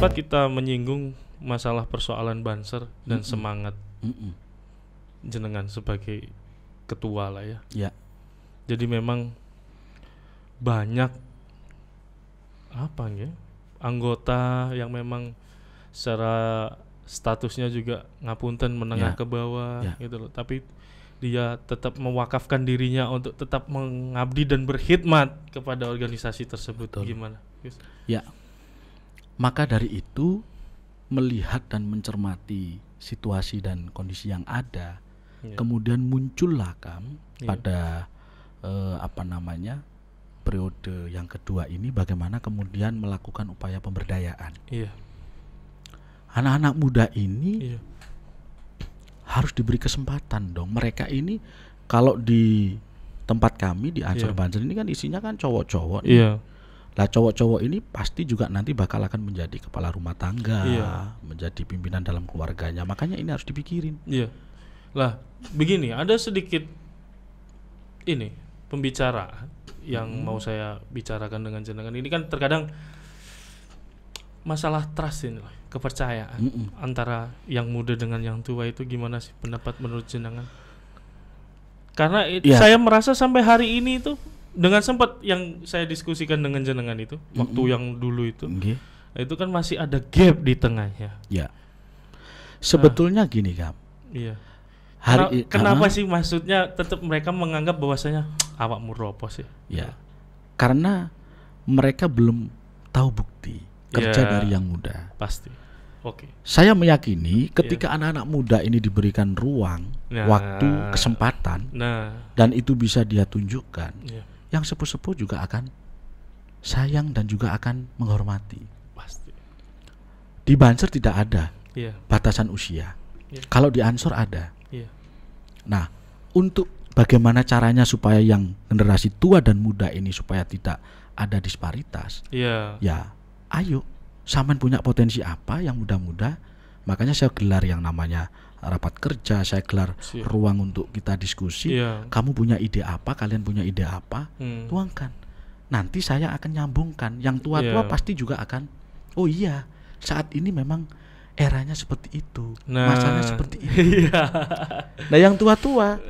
sempat kita menyinggung masalah persoalan banser dan semangat jenengan sebagai ketua lah ya. Ya. Jadi memang banyak anggota yang memang secara statusnya juga ngapunten menengah ke bawah gitu loh. Tapi dia tetap mewakafkan dirinya untuk tetap mengabdi dan berkhidmat kepada organisasi tersebut. Betul. Gimana? Ya. Maka dari itu melihat dan mencermati situasi dan kondisi yang ada, kemudian muncullah pada periode yang kedua ini bagaimana kemudian melakukan upaya pemberdayaan. Anak-anak muda ini harus diberi kesempatan dong. Mereka ini kalau di tempat kami di Ansor Banser ini kan isinya kan cowok-cowok. Lah cowok-cowok ini pasti juga nanti bakal akan menjadi kepala rumah tangga, menjadi pimpinan dalam keluarganya. Makanya ini harus dipikirin. Lah begini, ada sedikit pembicaraan yang mau saya bicarakan dengan jenengan. Ini kan terkadang masalah trust ini, kepercayaan antara yang muda dengan yang tua itu gimana sih pendapat menurut jenengan? Karena saya merasa sampai hari ini itu dengan sempat yang saya diskusikan dengan jenengan itu waktu yang dulu itu, itu kan masih ada gap di tengahnya. Sebetulnya gini Kak. Kenapa sih maksudnya tetap mereka menganggap bahwasanya awakmu ropo sih? Karena mereka belum tahu bukti kerja dari yang muda. Pasti. Saya meyakini ketika anak-anak muda ini diberikan ruang, waktu, kesempatan, dan itu bisa dia tunjukkan, yang sepuh-sepuh juga akan sayang dan juga akan menghormati. Pasti. Di Banser tidak ada batasan usia. Kalau di Ansor ada. Nah, untuk bagaimana caranya supaya yang generasi tua dan muda ini supaya tidak ada disparitas. Ayo, sampean punya potensi apa yang muda-muda, makanya saya gelar yang namanya rapat kerja, saya gelar ruang untuk kita diskusi. Kamu punya ide apa, kalian punya ide apa, tuangkan. Nanti saya akan nyambungkan. Yang tua-tua pasti juga akan, oh iya, saat ini memang eranya seperti itu, masanya seperti itu. Nah yang tua-tua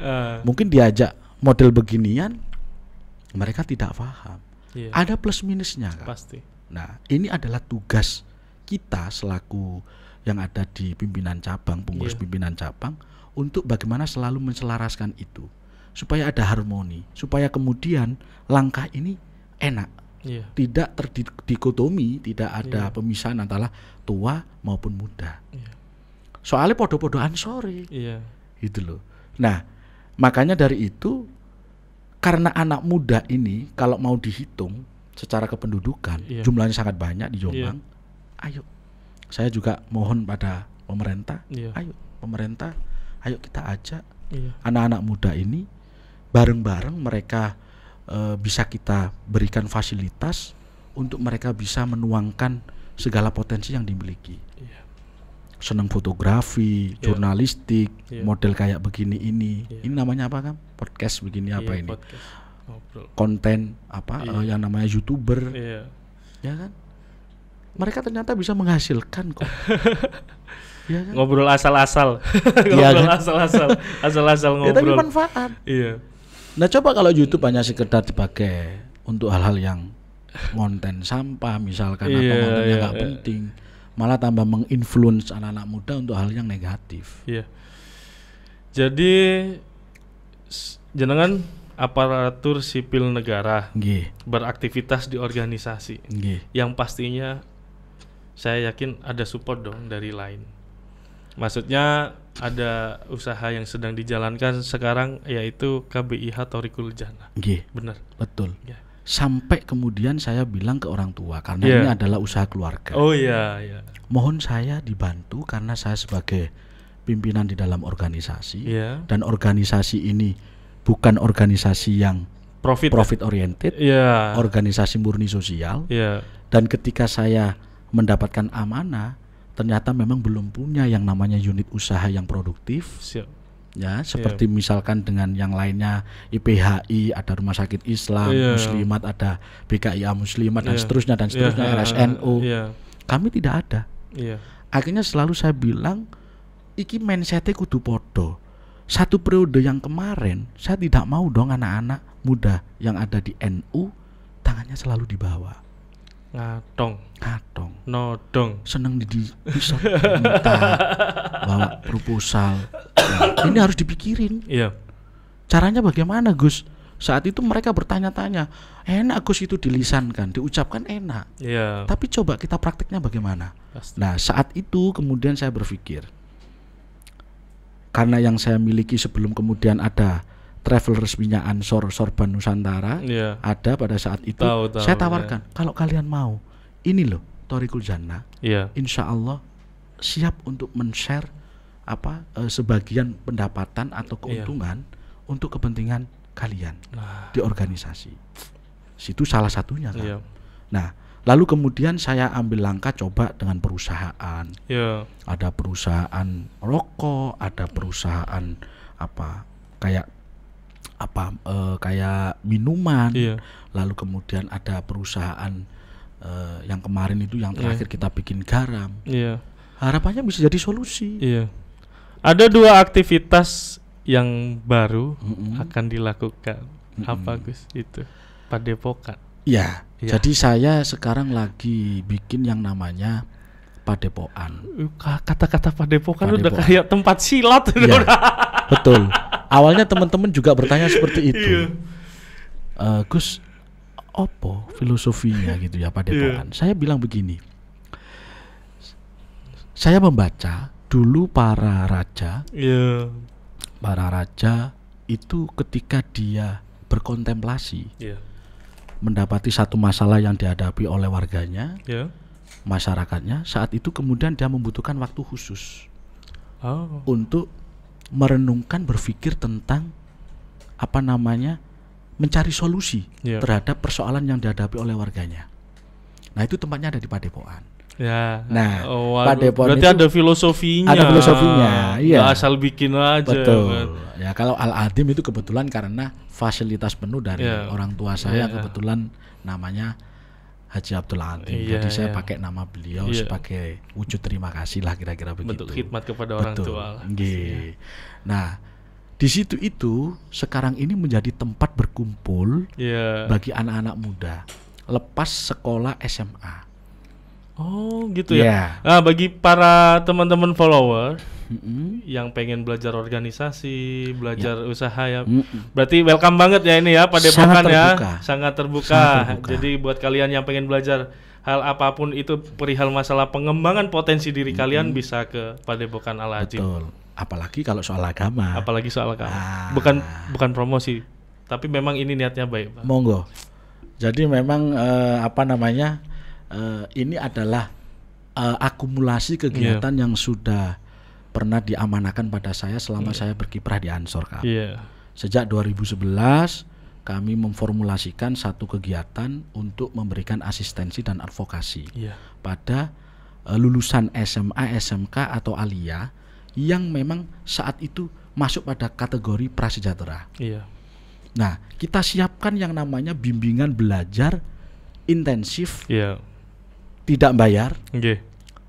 mungkin diajak model beginian, mereka tidak paham. Ada plus minusnya kan? Pasti. Nah ini adalah tugas kita selaku yang ada di pimpinan cabang, pengurus pimpinan cabang, untuk bagaimana selalu menselaraskan itu supaya ada harmoni, supaya kemudian langkah ini enak, tidak terdikotomi, tidak ada pemisahan antara tua maupun muda. Soalnya podo-podoan sore, gitu loh. Nah makanya dari itu, karena anak muda ini kalau mau dihitung secara kependudukan jumlahnya sangat banyak di Jombang, ayo. Saya juga mohon pada pemerintah, ayo pemerintah, ayo kita ajak anak-anak muda ini bareng-bareng mereka bisa kita berikan fasilitas untuk mereka bisa menuangkan segala potensi yang dimiliki. Senang fotografi, jurnalistik, model kayak begini ini. Ini namanya apa kan? Podcast begini apa ini? Konten apa yang namanya YouTuber. Ya kan? Mereka ternyata bisa menghasilkan kok. Kan? Ngobrol asal-asal. Ngobrol asal-asal ngobrol. Tapi manfaat. Nah coba kalau YouTube hanya sekedar dipakai untuk hal-hal yang konten sampah misalkan, atau kontennya nggak penting, malah tambah menginfluence anak-anak muda untuk hal yang negatif. Jadi jenengan aparatur sipil negara beraktivitas di organisasi yang pastinya saya yakin ada support dong dari lain. Maksudnya ada usaha yang sedang dijalankan sekarang yaitu KBIH Thoriqul Jannah. Benar. Betul. Sampai kemudian saya bilang ke orang tua karena ini adalah usaha keluarga. Mohon saya dibantu karena saya sebagai pimpinan di dalam organisasi dan organisasi ini bukan organisasi yang profit oriented, organisasi murni sosial. Dan ketika saya mendapatkan amanah, ternyata memang belum punya yang namanya unit usaha yang produktif. Seperti misalkan dengan yang lainnya IPHI, ada Rumah Sakit Islam Muslimat, ada BKIA Muslimat dan seterusnya RSNU. Kami tidak ada. Iya. Akhirnya selalu saya bilang, iki mindset-e kudu podo. Satu periode yang kemarin saya tidak mau dong anak-anak muda yang ada di NU tangannya selalu di bawah. Ngatong. Nodong. Seneng bisa minta bawa proposal. Nah, ini harus dipikirin. Iya. Caranya bagaimana, Gus? Saat itu mereka bertanya-tanya, enak Gus itu dilisankan, diucapkan enak. Iya. Tapi coba kita praktiknya bagaimana? Pasti. Nah, saat itu kemudian saya berpikir, karena yang saya miliki sebelum kemudian ada travel resminya Ansor Sorban Nusantara, Iya. ada pada saat itu, Tahu, saya tawarkan, kalau kalian mau, ini loh Thoriqul Jannah, Iya. insya Allah siap untuk men-share sebagian pendapatan atau keuntungan untuk kepentingan kalian di organisasi. Situ salah satunya kan. Iya. Nah, lalu kemudian saya ambil langkah coba dengan perusahaan. Iya. Ada perusahaan rokok, ada perusahaan kayak minuman. Iya. Lalu kemudian ada perusahaan yang kemarin itu yang terakhir kita bikin garam. Iya. Harapannya bisa jadi solusi. Iya. Ada 2 aktivitas yang baru akan dilakukan. Apa Gus itu? Padepokan. Ya, Iya. jadi saya sekarang lagi bikin yang namanya padepokan. Kata-kata padepokan udah Padepokan. kayak tempat silat. Iya, betul. Awalnya teman-teman juga bertanya seperti itu. Iya. Gus, opo filosofinya gitu ya padepokan? Saya bilang begini. Saya membaca dulu para raja. Iya. Para raja itu ketika dia berkontemplasi, Iya. mendapati satu masalah yang dihadapi oleh warganya, Iya. masyarakatnya, saat itu kemudian dia membutuhkan waktu khusus Oh. untuk merenungkan, berpikir tentang mencari solusi Iya. terhadap persoalan yang dihadapi oleh warganya. Nah, itu tempatnya ada di padepokan. Ya. Nah, waduh, padepokan berarti itu ada filosofinya. ada filosofinya, iya. Nggak asal bikin aja. Betul. Kan. Ya, kalau Al-Adim itu kebetulan karena fasilitas penuh dari Iya. orang tua saya, Iya. kebetulan namanya Haji Abdul Adim. Iya, Jadi saya iya. pakai nama beliau Iya. sebagai wujud terima kasih lah, kira-kira begitu. Bentuk khidmat kepada orang Betul. tua. Nggih. Nah, di situ itu sekarang ini menjadi tempat berkumpul Iya. bagi anak-anak muda lepas sekolah SMA. Oh, gitu Iya. ya. Nah, bagi para teman-teman follower Mm-mm. yang pengen belajar organisasi, belajar usaha ya. Mm-mm. Berarti welcome banget ya ini ya Padepokan Sangat ya. terbuka. Sangat terbuka. Sangat terbuka. Jadi buat kalian yang pengen belajar hal apapun itu perihal masalah pengembangan potensi diri kalian bisa ke Padepokan Al-Ajib. Betul. Apalagi kalau soal agama. Apalagi soal agama. Ah. Bukan promosi, tapi memang ini niatnya baik, Pak. Monggo. Jadi memang ini adalah akumulasi kegiatan yang sudah pernah diamanakan pada saya selama saya berkiprah di Ansor, Kak. Iya. Sejak 2011 kami memformulasikan satu kegiatan untuk memberikan asistensi dan advokasi Iya. pada lulusan SMA, SMK atau Aliyah yang memang saat itu masuk pada kategori prasejahtera. Iya. Nah, kita siapkan yang namanya bimbingan belajar intensif, Iya. tidak bayar, Oke.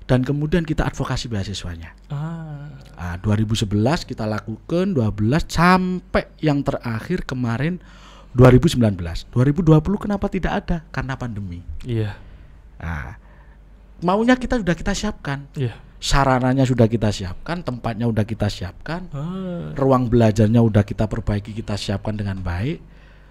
dan kemudian kita advokasi beasiswanya. Nah, 2011 kita lakukan, 12 sampai yang terakhir kemarin 2019. 2020 kenapa tidak ada? Karena pandemi. Iya. Nah, maunya kita sudah kita siapkan. Iya. Sarananya sudah kita siapkan, tempatnya sudah kita siapkan, ruang belajarnya sudah kita perbaiki, kita siapkan dengan baik.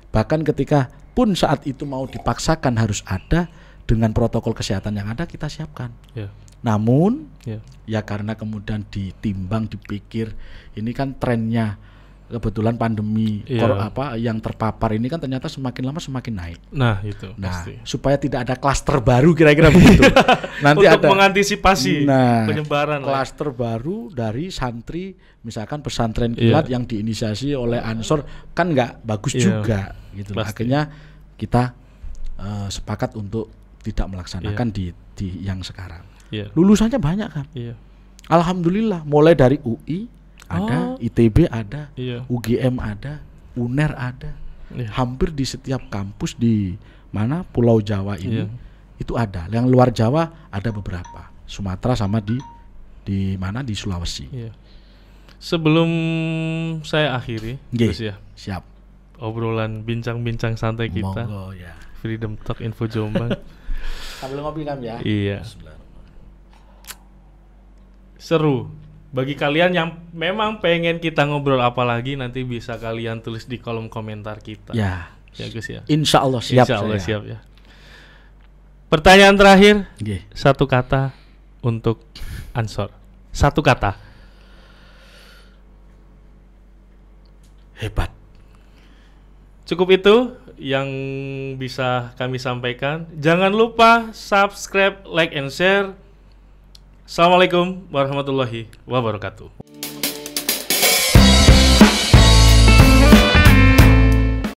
Bahkan ketika pun saat itu mau dipaksakan harus ada, dengan protokol kesehatan yang ada kita siapkan. Iya. Namun Iya. ya karena kemudian ditimbang, dipikir ini kan trennya kebetulan pandemi yang terpapar ini kan ternyata semakin lama semakin naik. Nah, itu Nah, pasti. supaya tidak ada klaster baru kira-kira begitu. Nanti Untuk ada mengantisipasi penyebaran klaster baru dari santri, misalkan pesantren kilat yang diinisiasi oleh Ansor kan nggak bagus juga gitu. Akhirnya kita sepakat untuk tidak melaksanakan di yang sekarang. Lulusannya banyak kan. Alhamdulillah, mulai dari UI ada, ITB ada, UGM ada, UNER ada. Hampir di setiap kampus di mana Pulau Jawa ini Itu ada. Yang luar Jawa ada beberapa. Sumatera sama di mana di Sulawesi. Iya. Sebelum saya akhiri, terus ya. Siap. Obrolan bincang-bincang santai kita. Monggo ya. Freedom Talk Info Jombang. Sambil ngopi kan ya. Iya. Seru. Bagi kalian yang memang pengen kita ngobrol apa lagi, nanti bisa kalian tulis di kolom komentar kita. Ya. Ya Gus ya. Insya Allah siap. Insya Allah siap ya. Pertanyaan terakhir. Nggih. Satu kata untuk Ansor. Satu kata. Hebat. Cukup itu yang bisa kami sampaikan. Jangan lupa subscribe, like, and share. Assalamualaikum warahmatullahi wabarakatuh.